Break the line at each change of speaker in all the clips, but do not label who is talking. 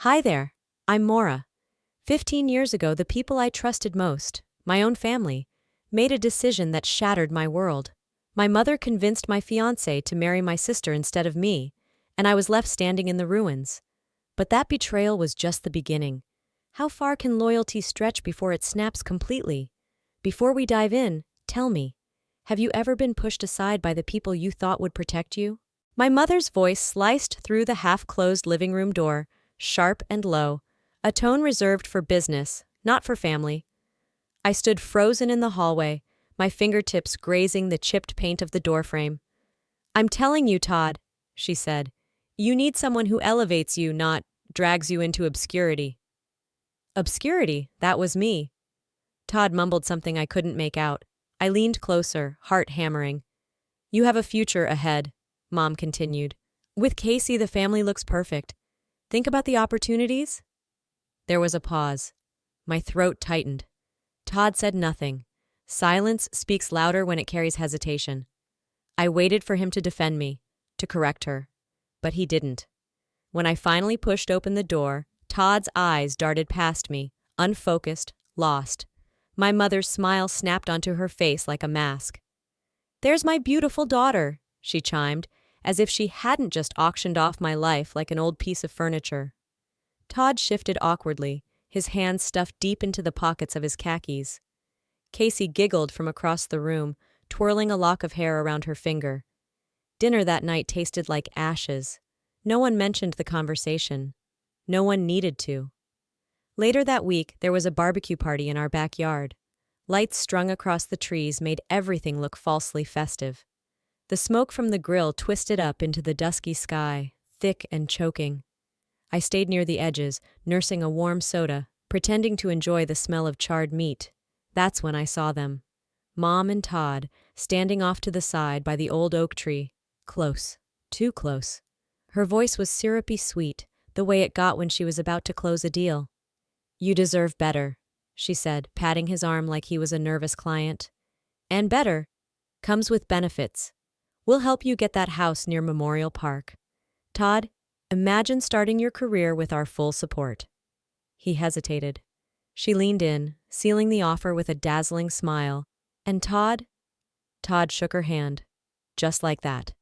Hi there, I'm Maura. 15 years ago, the people I trusted most, my own family, made a decision that shattered my world. My mother convinced my fiancé to marry my sister instead of me, and I was left standing in the ruins. But that betrayal was just the beginning. How far can loyalty stretch before it snaps completely? Before we dive in, tell me, have you ever been pushed aside by the people you thought would protect you? My mother's voice sliced through the half-closed living room door, sharp and low, a tone reserved for business, not for family. I stood frozen in the hallway, my fingertips grazing the chipped paint of the doorframe. "I'm telling you, Todd," she said, "you need someone who elevates you, not drags you into obscurity." Obscurity, that was me. Todd mumbled something I couldn't make out. I leaned closer, heart hammering. "You have a future ahead," Mom continued. "With Casey, the family looks perfect. Think about the opportunities." There was a pause. My throat tightened. Todd said nothing. Silence speaks louder when it carries hesitation. I waited for him to defend me, to correct her. But he didn't. When I finally pushed open the door, Todd's eyes darted past me, unfocused, lost. My mother's smile snapped onto her face like a mask. "There's my beautiful daughter," she chimed, as if she hadn't just auctioned off my life like an old piece of furniture. Todd shifted awkwardly, his hands stuffed deep into the pockets of his khakis. Casey giggled from across the room, twirling a lock of hair around her finger. Dinner that night tasted like ashes. No one mentioned the conversation. No one needed to. Later that week, there was a barbecue party in our backyard. Lights strung across the trees made everything look falsely festive. The smoke from the grill twisted up into the dusky sky, thick and choking. I stayed near the edges, nursing a warm soda, pretending to enjoy the smell of charred meat. That's when I saw them. Mom and Todd, standing off to the side by the old oak tree. Close. Too close. Her voice was syrupy sweet, the way it got when she was about to close a deal. "You deserve better," she said, patting his arm like he was a nervous client. "And better comes with benefits. We'll help you get that house near Memorial Park. Todd, imagine starting your career with our full support." He hesitated. She leaned in, sealing the offer with a dazzling smile. "And Todd?" Todd shook her hand. Just like that.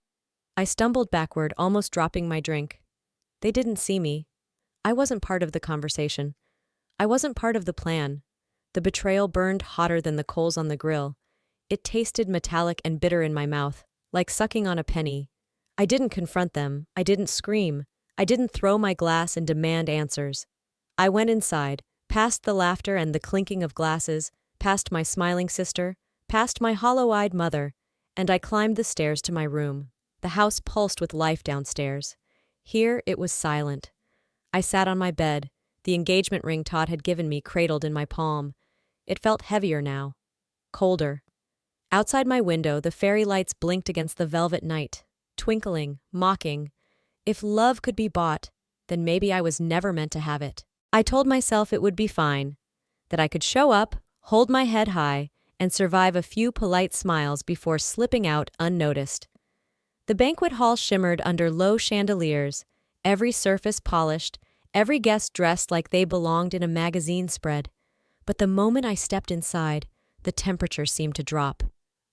I stumbled backward, almost dropping my drink. They didn't see me. I wasn't part of the conversation. I wasn't part of the plan. The betrayal burned hotter than the coals on the grill. It tasted metallic and bitter in my mouth, like sucking on a penny. I didn't confront them. I didn't scream. I didn't throw my glass and demand answers. I went inside, past the laughter and the clinking of glasses, past my smiling sister, past my hollow-eyed mother, and I climbed the stairs to my room. The house pulsed with life downstairs. Here it was silent. I sat on my bed, the engagement ring Todd had given me cradled in my palm. It felt heavier now. Colder. Outside my window, the fairy lights blinked against the velvet night, twinkling, mocking. If love could be bought, then maybe I was never meant to have it. I told myself it would be fine, that I could show up, hold my head high, and survive a few polite smiles before slipping out unnoticed. The banquet hall shimmered under low chandeliers, every surface polished, every guest dressed like they belonged in a magazine spread. But the moment I stepped inside, the temperature seemed to drop.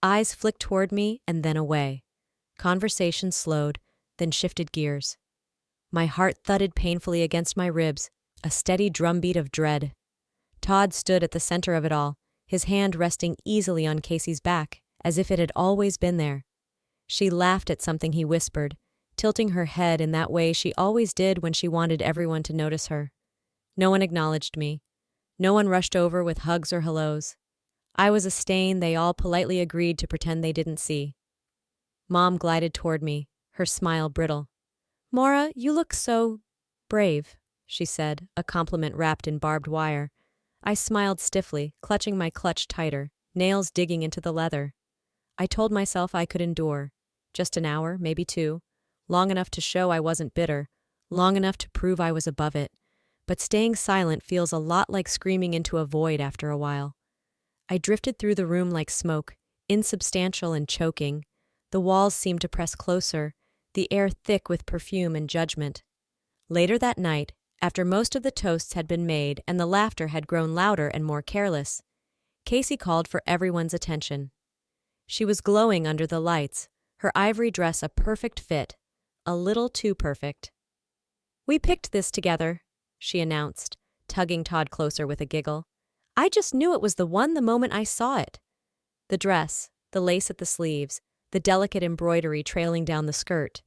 Eyes flicked toward me and then away. Conversation slowed, then shifted gears. My heart thudded painfully against my ribs, a steady drumbeat of dread. Todd stood at the center of it all, his hand resting easily on Casey's back, as if it had always been there. She laughed at something he whispered, tilting her head in that way she always did when she wanted everyone to notice her. No one acknowledged me. No one rushed over with hugs or hellos. I was a stain they all politely agreed to pretend they didn't see. Mom glided toward me, her smile brittle. "Maura, you look so brave," she said, a compliment wrapped in barbed wire. I smiled stiffly, clutching my clutch tighter, nails digging into the leather. I told myself I could endure. Just an hour, maybe two. Long enough to show I wasn't bitter. Long enough to prove I was above it. But staying silent feels a lot like screaming into a void after a while. I drifted through the room like smoke, insubstantial and choking. The walls seemed to press closer, the air thick with perfume and judgment. Later that night, After most of the toasts had been made and the laughter had grown louder and more careless, Casey called for everyone's attention. She was glowing under the lights, her ivory dress a perfect fit, a little too perfect. "We picked this together," she announced, tugging Todd closer with a giggle. "I just knew it was the one the moment I saw it." The dress, the lace at the sleeves, the delicate embroidery trailing down the skirt.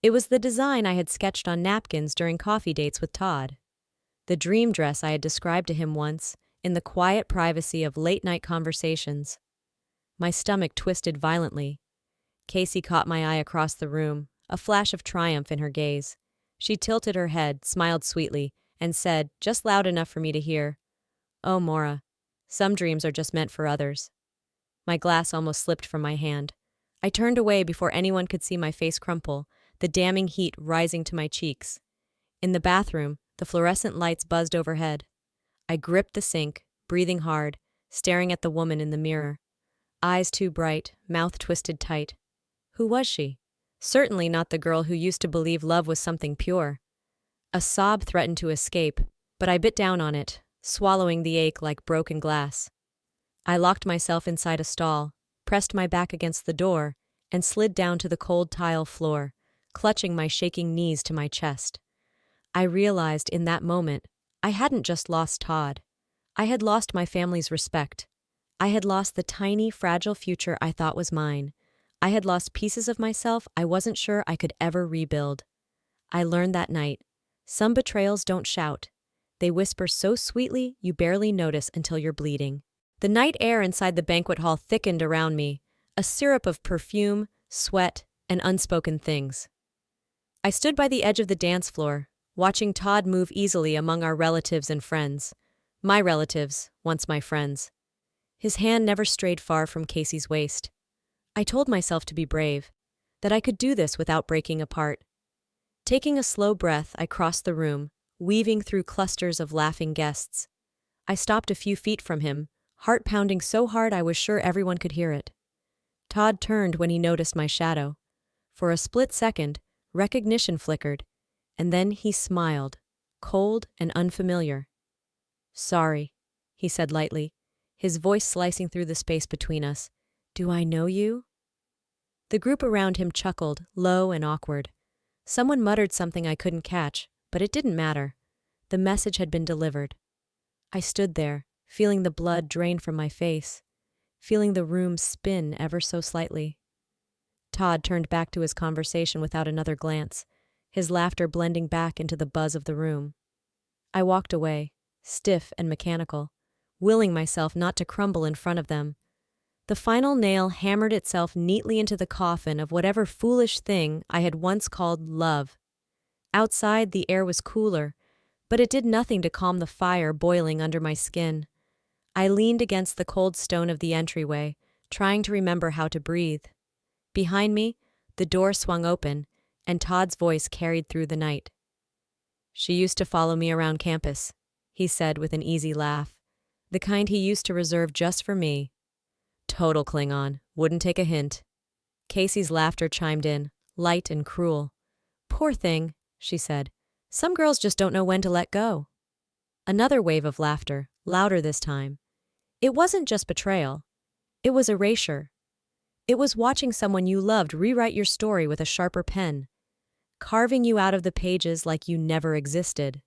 It was the design I had sketched on napkins during coffee dates with Todd. The dream dress I had described to him once, in the quiet privacy of late-night conversations. My stomach twisted violently. Casey caught my eye across the room, a flash of triumph in her gaze. She tilted her head, smiled sweetly, and said, just loud enough for me to hear, "Oh, Maura, some dreams are just meant for others." My glass almost slipped from my hand. I turned away before anyone could see my face crumple, the damning heat rising to my cheeks. In the bathroom, the fluorescent lights buzzed overhead. I gripped the sink, breathing hard, staring at the woman in the mirror. Eyes too bright, mouth twisted tight. Who was she? Certainly not the girl who used to believe love was something pure. A sob threatened to escape, but I bit down on it, swallowing the ache like broken glass. I locked myself inside a stall, pressed my back against the door, and slid down to the cold tile floor, clutching my shaking knees to my chest. I realized in that moment I hadn't just lost Todd. I had lost my family's respect. I had lost the tiny, fragile future I thought was mine. I had lost pieces of myself I wasn't sure I could ever rebuild. I learned that night, some betrayals don't shout. They whisper so sweetly you barely notice until you're bleeding. The night air inside the banquet hall thickened around me, a syrup of perfume, sweat, and unspoken things. I stood by the edge of the dance floor, watching Todd move easily among our relatives and friends. My relatives, once my friends. His hand never strayed far from Casey's waist. I told myself to be brave, that I could do this without breaking apart. Taking a slow breath, I crossed the room, weaving through clusters of laughing guests. I stopped a few feet from him, heart pounding so hard I was sure everyone could hear it. Todd turned when he noticed my shadow. For a split second, recognition flickered, and then he smiled, cold and unfamiliar. "Sorry," he said lightly, his voice slicing through the space between us. "Do I know you?" The group around him chuckled, low and awkward. Someone muttered something I couldn't catch, but it didn't matter. The message had been delivered. I stood there, feeling the blood drain from my face, feeling the room spin ever so slightly. Todd turned back to his conversation without another glance, his laughter blending back into the buzz of the room. I walked away, stiff and mechanical, willing myself not to crumble in front of them. The final nail hammered itself neatly into the coffin of whatever foolish thing I had once called love. Outside, the air was cooler, but it did nothing to calm the fire boiling under my skin. I leaned against the cold stone of the entryway, trying to remember how to breathe. Behind me, the door swung open, and Todd's voice carried through the night. "She used to follow me around campus," he said with an easy laugh, the kind he used to reserve just for me. Total Klingon, wouldn't take a hint. Casey's laughter chimed in, light and cruel. "Poor thing," she said. "Some girls just don't know when to let go." Another wave of laughter, louder this time. It wasn't just betrayal. It was erasure. It was watching someone you loved rewrite your story with a sharper pen, carving you out of the pages like you never existed.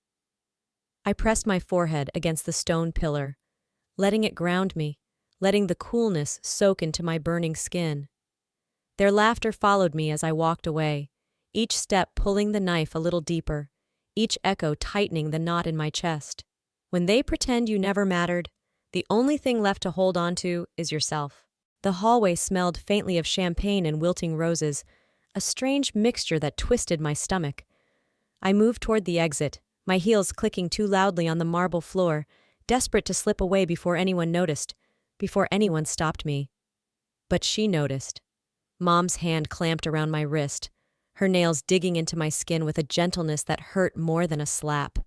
I pressed my forehead against the stone pillar, letting it ground me, letting the coolness soak into my burning skin. Their laughter followed me as I walked away, each step pulling the knife a little deeper, each echo tightening the knot in my chest. When they pretend you never mattered, the only thing left to hold on to is yourself. The hallway smelled faintly of champagne and wilting roses, a strange mixture that twisted my stomach. I moved toward the exit, my heels clicking too loudly on the marble floor, desperate to slip away before anyone noticed, before anyone stopped me. But she noticed. Mom's hand clamped around my wrist, her nails digging into my skin with a gentleness that hurt more than a slap.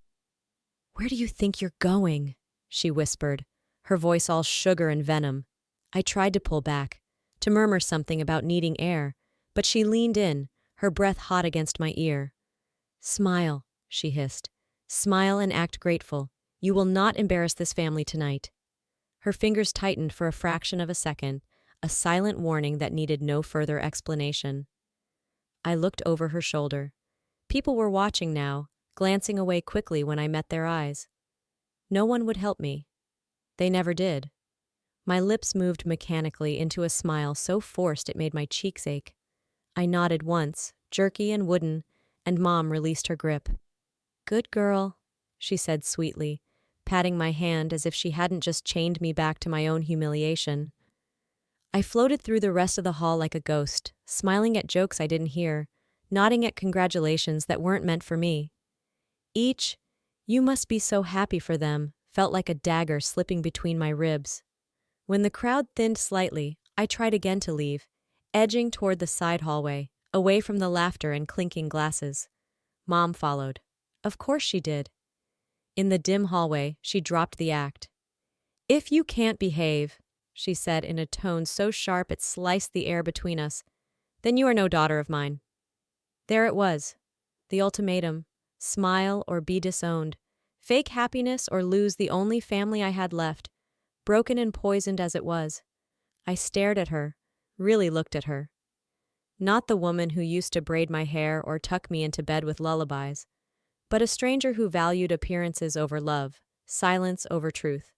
"Where do you think you're going?" she whispered, her voice all sugar and venom. I tried to pull back, to murmur something about needing air, but she leaned in, her breath hot against my ear. "Smile," she hissed. Smile and act grateful. You will not embarrass this family tonight." Her fingers tightened for a fraction of a second, a silent warning that needed no further explanation. I looked over her shoulder. People were watching now, glancing away quickly when I met their eyes. No one would help me. They never did. My lips moved mechanically into a smile so forced it made my cheeks ache. I nodded once, jerky and wooden, and Mom released her grip. "Good girl," she said sweetly, patting my hand as if she hadn't just chained me back to my own humiliation. I floated through the rest of the hall like a ghost, smiling at jokes I didn't hear, nodding at congratulations that weren't meant for me. Each, "You must be so happy for them," felt like a dagger slipping between my ribs. When the crowd thinned slightly, I tried again to leave, edging toward the side hallway, away from the laughter and clinking glasses. Mom followed. Of course she did. In the dim hallway, she dropped the act. "If you can't behave," she said in a tone so sharp it sliced the air between us, "then you are no daughter of mine." There it was, the ultimatum: smile or be disowned, fake happiness or lose the only family I had left, broken and poisoned as it was. I stared at her, really looked at her. Not the woman who used to braid my hair or tuck me into bed with lullabies, but a stranger who valued appearances over love, silence over truth.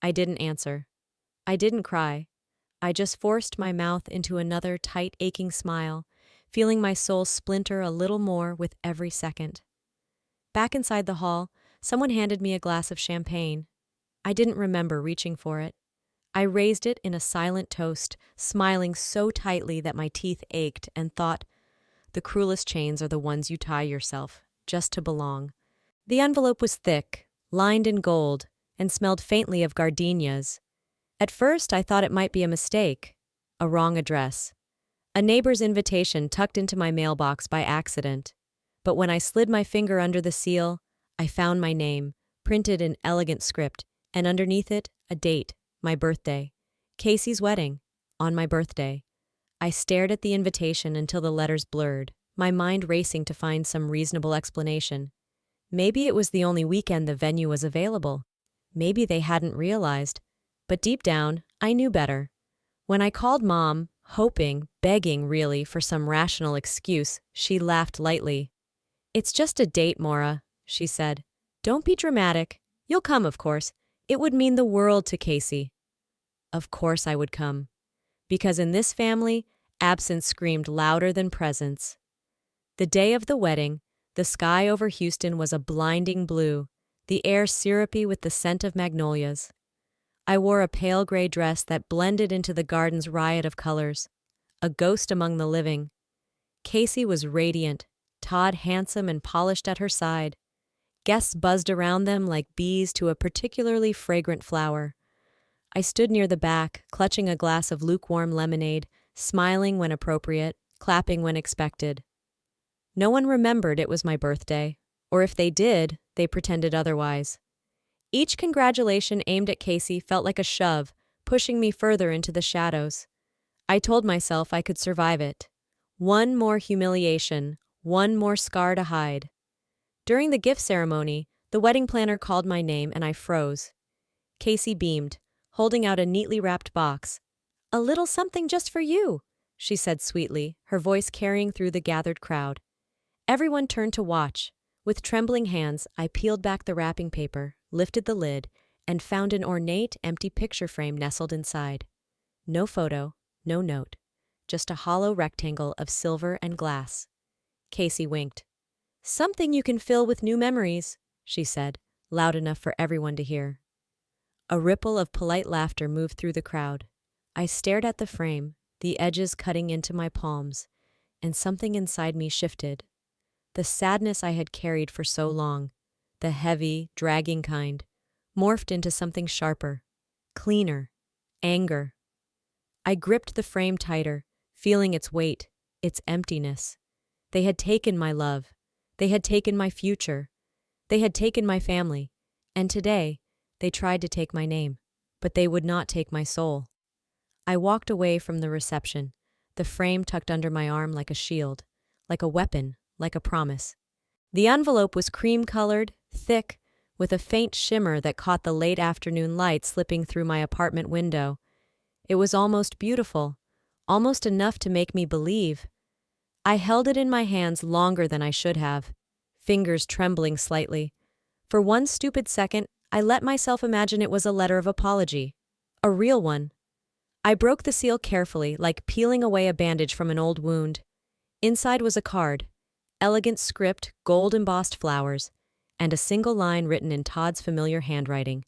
I didn't answer. I didn't cry. I just forced my mouth into another tight, aching smile, feeling my soul splinter a little more with every second. Back inside the hall, someone handed me a glass of champagne. I didn't remember reaching for it. I raised it in a silent toast, smiling so tightly that my teeth ached, and thought, the cruelest chains are the ones you tie yourself, just to belong. The envelope was thick, lined in gold, and smelled faintly of gardenias. At first, I thought it might be a mistake, a wrong address, a neighbor's invitation tucked into my mailbox by accident. But when I slid my finger under the seal, I found my name, printed in elegant script, and underneath it, a date, my birthday. Casey's wedding, on my birthday. I stared at the invitation until the letters blurred, my mind racing to find some reasonable explanation. Maybe it was the only weekend the venue was available. Maybe they hadn't realized. But deep down, I knew better. When I called Mom, hoping, begging really, for some rational excuse, she laughed lightly. "It's just a date, Maura," she said. "Don't be dramatic. You'll come, of course. It would mean the world to Casey." Of course I would come. Because in this family, absence screamed louder than presence. The day of the wedding, the sky over Houston was a blinding blue, the air syrupy with the scent of magnolias. I wore a pale gray dress that blended into the garden's riot of colors, a ghost among the living. Casey was radiant, Todd handsome and polished at her side. Guests buzzed around them like bees to a particularly fragrant flower. I stood near the back, clutching a glass of lukewarm lemonade, smiling when appropriate, clapping when expected. No one remembered it was my birthday, or if they did, they pretended otherwise. Each congratulation aimed at Casey felt like a shove, pushing me further into the shadows. I told myself I could survive it. One more humiliation, one more scar to hide. During the gift ceremony, the wedding planner called my name and I froze. Casey beamed, holding out a neatly wrapped box. "A little something just for you," she said sweetly, her voice carrying through the gathered crowd. Everyone turned to watch. With trembling hands, I peeled back the wrapping paper, lifted the lid, and found an ornate, empty picture frame nestled inside. No photo, no note, just a hollow rectangle of silver and glass. Casey winked. "Something you can fill with new memories," she said, loud enough for everyone to hear. A ripple of polite laughter moved through the crowd. I stared at the frame, the edges cutting into my palms, and something inside me shifted. The sadness I had carried for so long, the heavy, dragging kind, morphed into something sharper, cleaner, anger. I gripped the frame tighter, feeling its weight, its emptiness. They had taken my love. They had taken my future. They had taken my family. And today, they tried to take my name, but they would not take my soul. I walked away from the reception, the frame tucked under my arm like a shield, like a weapon, like a promise. The envelope was cream-colored, thick, with a faint shimmer that caught the late afternoon light slipping through my apartment window. It was almost beautiful, almost enough to make me believe. I held it in my hands longer than I should have, fingers trembling slightly. For one stupid second, I let myself imagine it was a letter of apology. A real one. I broke the seal carefully, like peeling away a bandage from an old wound. Inside was a card, elegant script, gold-embossed flowers, and a single line written in Todd's familiar handwriting.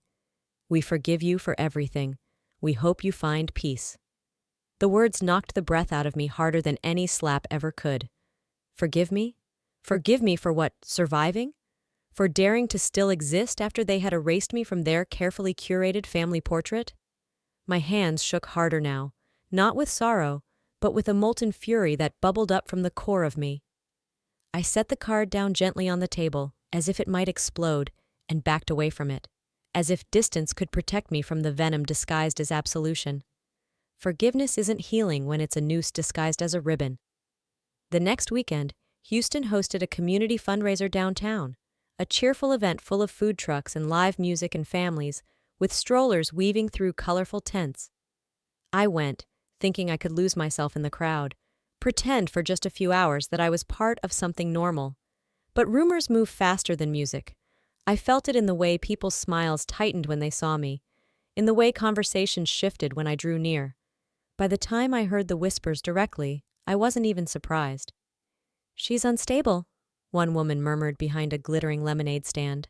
"We forgive you for everything. We hope you find peace." The words knocked the breath out of me harder than any slap ever could. Forgive me? Forgive me for what? Surviving? For daring to still exist after they had erased me from their carefully curated family portrait? My hands shook harder now, not with sorrow, but with a molten fury that bubbled up from the core of me. I set the card down gently on the table, as if it might explode, and backed away from it, as if distance could protect me from the venom disguised as absolution. Forgiveness isn't healing when it's a noose disguised as a ribbon. The next weekend, Houston hosted a community fundraiser downtown, a cheerful event full of food trucks and live music and families, with strollers weaving through colorful tents. I went, thinking I could lose myself in the crowd, pretend for just a few hours that I was part of something normal. But rumors move faster than music. I felt it in the way people's smiles tightened when they saw me, in the way conversations shifted when I drew near. By the time I heard the whispers directly, I wasn't even surprised. "She's unstable," one woman murmured behind a glittering lemonade stand.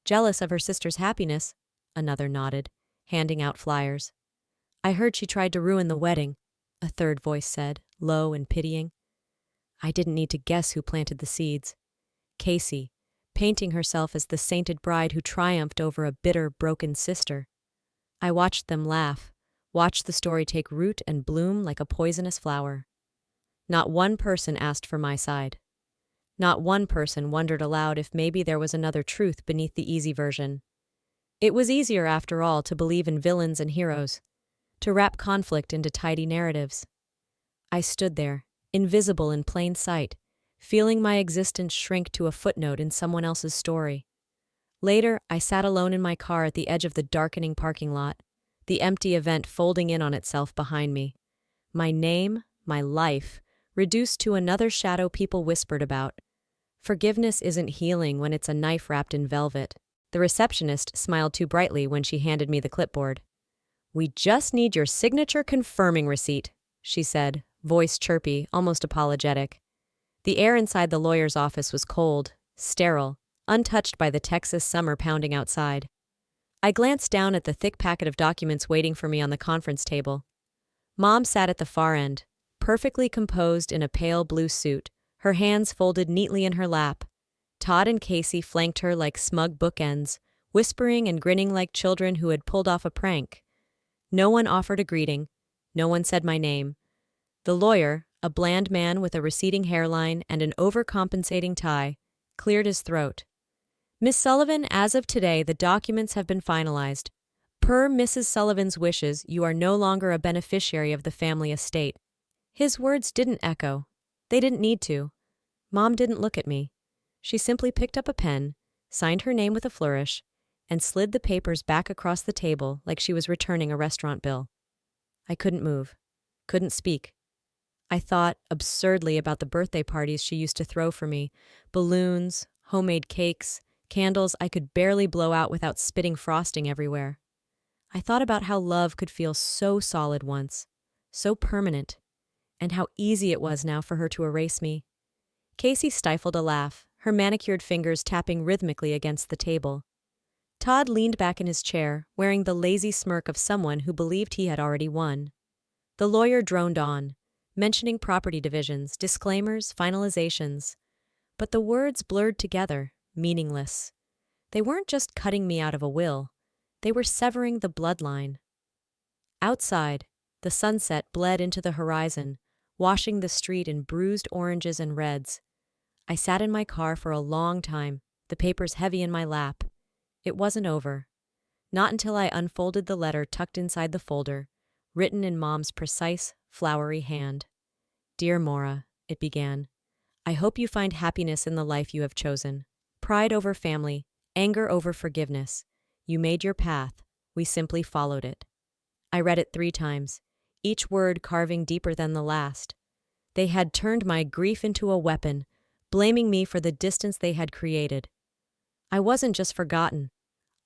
"Jealous of her sister's happiness," another nodded, handing out flyers. "I heard she tried to ruin the wedding," a third voice said, low and pitying. I didn't need to guess who planted the seeds. Casey, painting herself as the sainted bride who triumphed over a bitter, broken sister. I watched them laugh, watched the story take root and bloom like a poisonous flower. Not one person asked for my side. Not one person wondered aloud if maybe there was another truth beneath the easy version. It was easier, after all, to believe in villains and heroes, to wrap conflict into tidy narratives. I stood there, invisible in plain sight, feeling my existence shrink to a footnote in someone else's story. Later, I sat alone in my car at the edge of the darkening parking lot, the empty event folding in on itself behind me. My name, my life, reduced to another shadow people whispered about. Forgiveness isn't healing when it's a knife wrapped in velvet. The receptionist smiled too brightly when she handed me the clipboard. "We just need your signature confirming receipt," she said, voice chirpy, almost apologetic. The air inside the lawyer's office was cold, sterile, untouched by the Texas summer pounding outside. I glanced down at the thick packet of documents waiting for me on the conference table. Mom sat at the far end, perfectly composed in a pale blue suit, her hands folded neatly in her lap. Todd and Casey flanked her like smug bookends, whispering and grinning like children who had pulled off a prank. No one offered a greeting. No one said my name. The lawyer, a bland man with a receding hairline and an overcompensating tie, cleared his throat. "Miss Sullivan, as of today, the documents have been finalized. Per Mrs. Sullivan's wishes, you are no longer a beneficiary of the family estate." His words didn't echo. They didn't need to. Mom didn't look at me. She simply picked up a pen, signed her name with a flourish, and slid the papers back across the table like she was returning a restaurant bill. I couldn't move, couldn't speak. I thought, absurdly, about the birthday parties she used to throw for me, balloons, homemade cakes, candles I could barely blow out without spitting frosting everywhere. I thought about how love could feel so solid once, so permanent, and how easy it was now for her to erase me. Casey stifled a laugh, her manicured fingers tapping rhythmically against the table. Todd leaned back in his chair, wearing the lazy smirk of someone who believed he had already won. The lawyer droned on, mentioning property divisions, disclaimers, finalizations. But the words blurred together, meaningless. They weren't just cutting me out of a will. They were severing the bloodline. Outside, the sunset bled into the horizon, washing the street in bruised oranges and reds. I sat in my car for a long time, the papers heavy in my lap. It wasn't over. Not until I unfolded the letter tucked inside the folder, written in Mom's precise, flowery hand. "Dear Maura," it began, "I hope you find happiness in the life you have chosen. Pride over family, Anger over forgiveness. You made your path. We simply followed it. I read it 3 times, each word carving deeper than the last. They had turned my grief into a weapon, blaming me for the distance they had created. I wasn't just forgotten.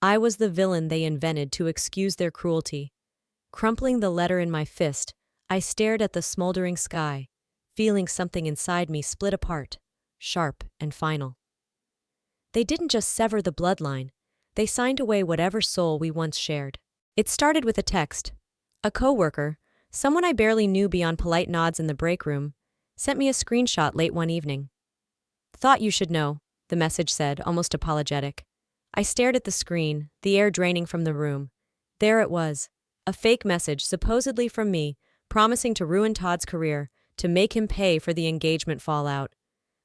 I was the villain they invented to excuse their cruelty. Crumpling the letter in my fist, I stared at the smoldering sky, feeling something inside me split apart, sharp and final. They didn't just sever the bloodline, they signed away whatever soul we once shared. It started with a text. A coworker, someone I barely knew beyond polite nods in the break room, sent me a screenshot late one evening. "Thought you should know," the message said, almost apologetic. I stared at the screen, the air draining from the room. There it was, a fake message supposedly from me, promising to ruin Todd's career, to make him pay for the engagement fallout.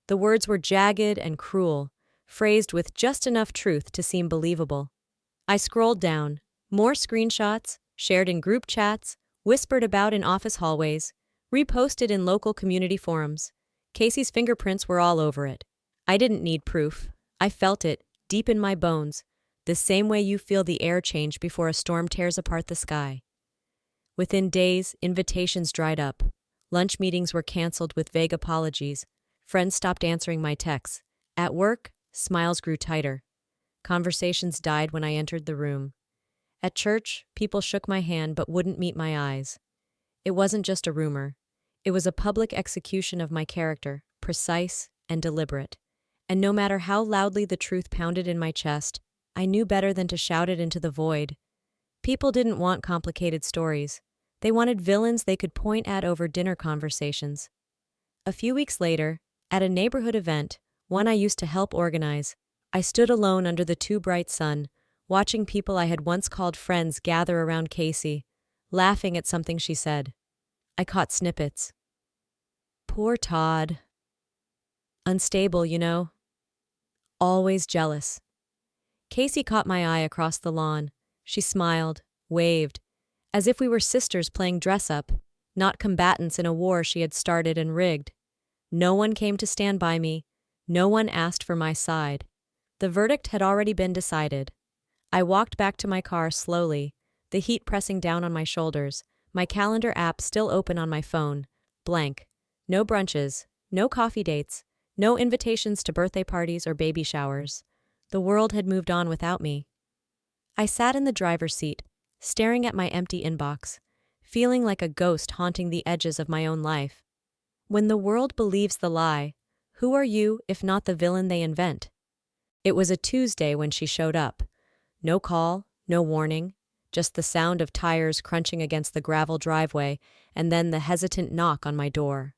The words were jagged and cruel, phrased with just enough truth to seem believable. I scrolled down. More screenshots, shared in group chats, whispered about in office hallways, reposted in local community forums. Casey's fingerprints were all over it. I didn't need proof. I felt it, deep in my bones, the same way you feel the air change before a storm tears apart the sky. Within days, invitations dried up. Lunch meetings were canceled with vague apologies. Friends stopped answering my texts. At work, smiles grew tighter. Conversations died when I entered the room. At church, people shook my hand but wouldn't meet my eyes. It wasn't just a rumor. It was a public execution of my character, precise and deliberate. And no matter how loudly the truth pounded in my chest, I knew better than to shout it into the void. People didn't want complicated stories. They wanted villains they could point at over dinner conversations. A few weeks later, at a neighborhood event, one I used to help organize, I stood alone under the too bright sun, watching people I had once called friends gather around Casey, laughing at something she said. I caught snippets. "Poor Todd. Unstable, you know. Always jealous." Casey caught my eye across the lawn. She smiled, waved, as if we were sisters playing dress-up, not combatants in a war she had started and rigged. No one came to stand by me. No one asked for my side. The verdict had already been decided. I walked back to my car slowly, the heat pressing down on my shoulders, my calendar app still open on my phone, blank. No brunches, no coffee dates, no invitations to birthday parties or baby showers. The world had moved on without me. I sat in the driver's seat, staring at my empty inbox, feeling like a ghost haunting the edges of my own life. When the world believes the lie, who are you if not the villain they invent? It was a Tuesday when she showed up. No call, no warning, just the sound of tires crunching against the gravel driveway and then the hesitant knock on my door.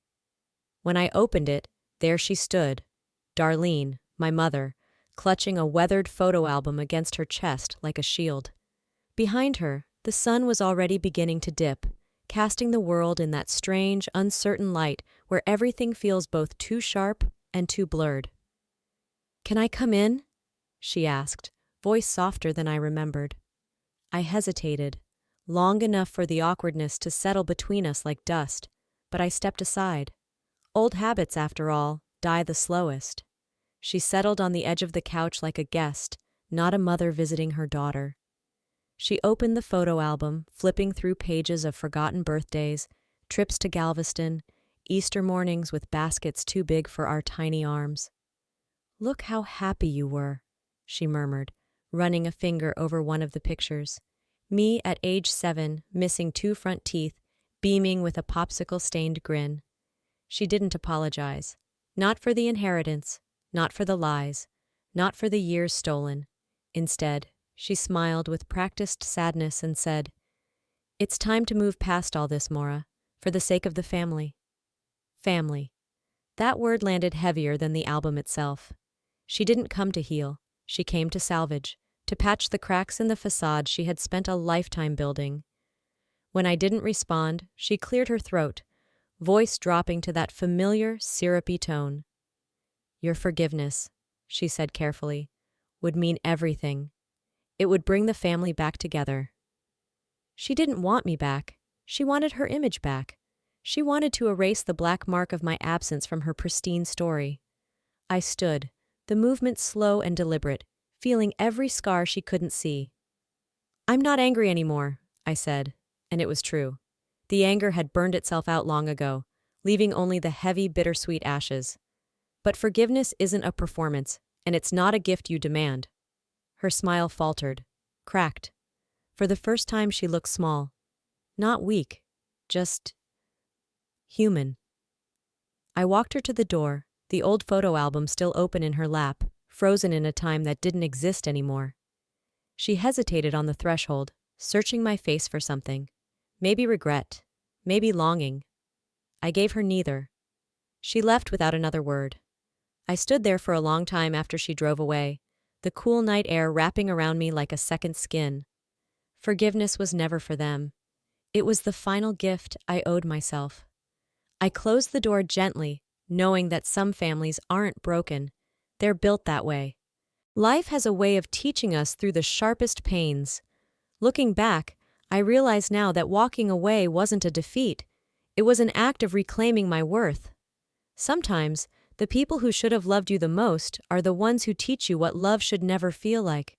When I opened it, there she stood, Darlene, my mother, clutching a weathered photo album against her chest like a shield. Behind her, the sun was already beginning to dip, casting the world in that strange, uncertain light where everything feels both too sharp and too blurred. "Can I come in?" she asked, voice softer than I remembered. I hesitated, long enough for the awkwardness to settle between us like dust, but I stepped aside. Old habits, after all, die the slowest. She settled on the edge of the couch like a guest, not a mother visiting her daughter. She opened the photo album, flipping through pages of forgotten birthdays, trips to Galveston, Easter mornings with baskets too big for our tiny arms. "Look how happy you were," she murmured, running a finger over one of the pictures. Me at age 7, missing 2 front teeth, beaming with a popsicle-stained grin. She didn't apologize. Not for the inheritance, not for the lies, not for the years stolen. Instead, she smiled with practiced sadness and said, "It's time to move past all this, Maura, for the sake of the family." Family. That word landed heavier than the album itself. She didn't come to heal. She came to salvage, to patch the cracks in the facade she had spent a lifetime building. When I didn't respond, she cleared her throat, voice dropping to that familiar, syrupy tone. "Your forgiveness," she said carefully, "would mean everything. It would bring the family back together." She didn't want me back. She wanted her image back. She wanted to erase the black mark of my absence from her pristine story. I stood, the movement slow and deliberate, feeling every scar she couldn't see. "I'm not angry anymore," I said, and it was true. The anger had burned itself out long ago, leaving only the heavy, bittersweet ashes. But forgiveness isn't a performance, and it's not a gift you demand. Her smile faltered, cracked. For the first time she looked small. Not weak, just human. I walked her to the door, the old photo album still open in her lap, frozen in a time that didn't exist anymore. She hesitated on the threshold, searching my face for something. Maybe regret, maybe longing. I gave her neither. She left without another word. I stood there for a long time after she drove away, the cool night air wrapping around me like a second skin. Forgiveness was never for them. It was the final gift I owed myself. I closed the door gently, knowing that some families aren't broken. They're built that way. Life has a way of teaching us through the sharpest pains. Looking back, I realize now that walking away wasn't a defeat. It was an act of reclaiming my worth. Sometimes, the people who should have loved you the most are the ones who teach you what love should never feel like.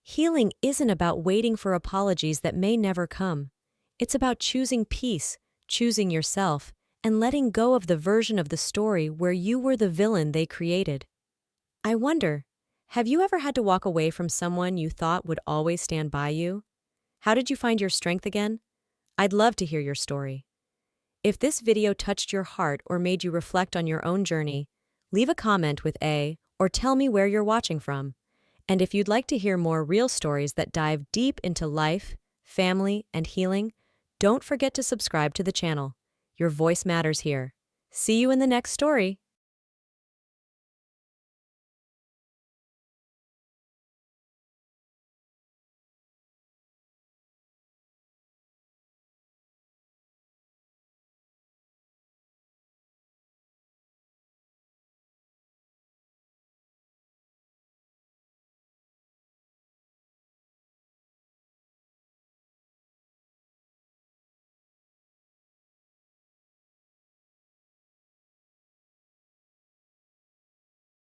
Healing isn't about waiting for apologies that may never come. It's about choosing peace, choosing yourself, and letting go of the version of the story where you were the villain they created. I wonder, have you ever had to walk away from someone you thought would always stand by you? How did you find your strength again? I'd love to hear your story. If this video touched your heart or made you reflect on your own journey, leave a comment with A or tell me where you're watching from. And if you'd like to hear more real stories that dive deep into life, family, and healing, don't forget to subscribe to the channel. Your voice matters here. See you in the next story.